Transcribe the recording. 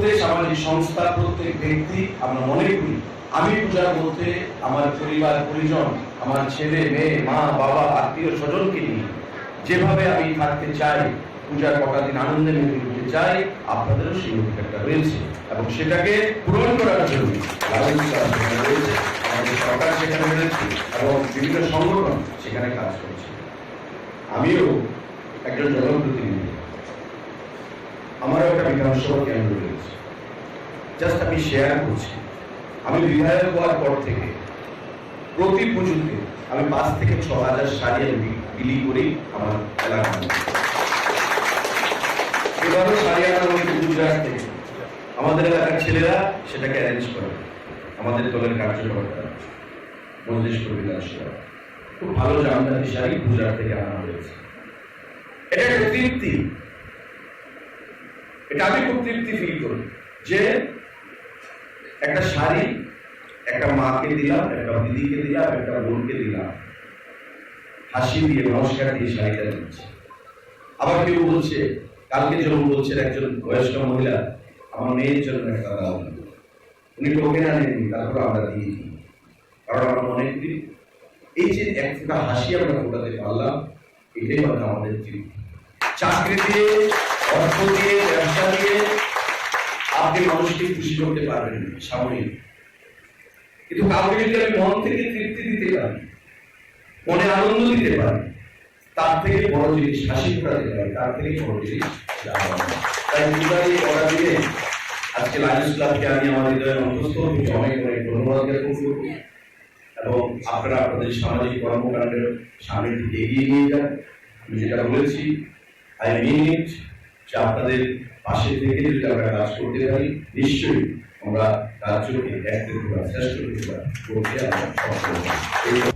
প্রত্যেক সামাজিক সংস্থা, প্রত্যেক ব্যক্তি আমরা মনে করি আমি পূজার মধ্যে আমার পরিবার পরিজন, আমার ছেলে মেয়ে, মা বাবা, আত্মীয় স্বজনকে নিয়ে যেভাবে আমি থাকতে চাই, পূজার কটা দিন আনন্দে মেতে উঠতে চাই, আপনাদেরও সেই অধিকারটা রয়েছে এবং সেটাকে পূরণ করার জন্য রয়েছে, আমাদের সরকার সেখানে রয়েছে এবং বিভিন্ন সংগঠন সেখানে কাজ করছে। আমিও একজন জনপ্রতিনিধি, আমারও একটা বিধানসভা কেন্দ্র রয়েছে। জাস্ট আমি শেয়ার করছি, আমি বিধায়ক হওয়ার পর থেকে প্রতি পুজোতে আমি 5 থেকে 6,000 শাড়ি আমি বিলি করি আমার এলাকার মধ্যে। এবারও শাড়ি আনা হয়েছে গুজরাট থেকে, আমাদের এলাকার ছেলেরা সেটাকে অ্যারেঞ্জ করে, আমাদের দলের কার্যকর্তারা, মজলিস বিধানসভা খুব ভালো জামদানি শাড়ি গুজরাট থেকে আনা হয়েছে। এটা একটা তৃপ্তি, এটা আমি খুব তৃপ্তি ফিল করি যে একটা শাড়ি একটা মাকে দিলাম, একটা দিদিকে দিলাম, একটা বোনকে দিলাম, হাসি দিয়ে নমস্কার দিয়ে শাড়িটা দিচ্ছে। আবার কেউ বলছে, কালকে যখন বলছেন একজন বয়স্ক মহিলা, আমার মেয়ের জন্য একটা দাও, উনি টোকেন আনেননি, তারপর আমরা দিয়ে দিই, কারণ আমরা মনে করি এই যে এক ফোঁটা হাসি আমরা ফোটাতে পারলাম, এটাই হয়তো আমাদের তৃপ্তি। চাকরি দিয়ে, অর্থ দিয়ে, ব্যবসা দিয়ে আপনি মানুষকে খুশি করতে পারবেন সাময়িক, কিন্তু কাউকে যদি আমি মন থেকে তৃপ্তি দিতে পারি, মনে আনন্দ দিতে পারি, তার থেকে বড় জিনিস হাসি ফোটাতে পারি, তার থেকে বড় জিনিস। তাই অর্ডার দিয়ে আজকে লায়ন্স ক্লাবকে আমি আমার হৃদয়ের অন্তঃস্থ থেকে অনেক অনেক ধন্যবাদ জ্ঞাপন করব এবং আপনারা আপনাদের সামাজিক কর্মকাণ্ডের সামনের দিকে এগিয়ে নিয়ে যান। আমি যেটা বলেছি, আই মিন ইট, যে আপনাদের পাশে থেকে যদি আমরা কাজ করতে পারি, নিশ্চয়ই আমরা রাজ্যকে এক করতে পারি, শ্রেষ্ঠ করতে পারি, করতে আমরা সক্ষম।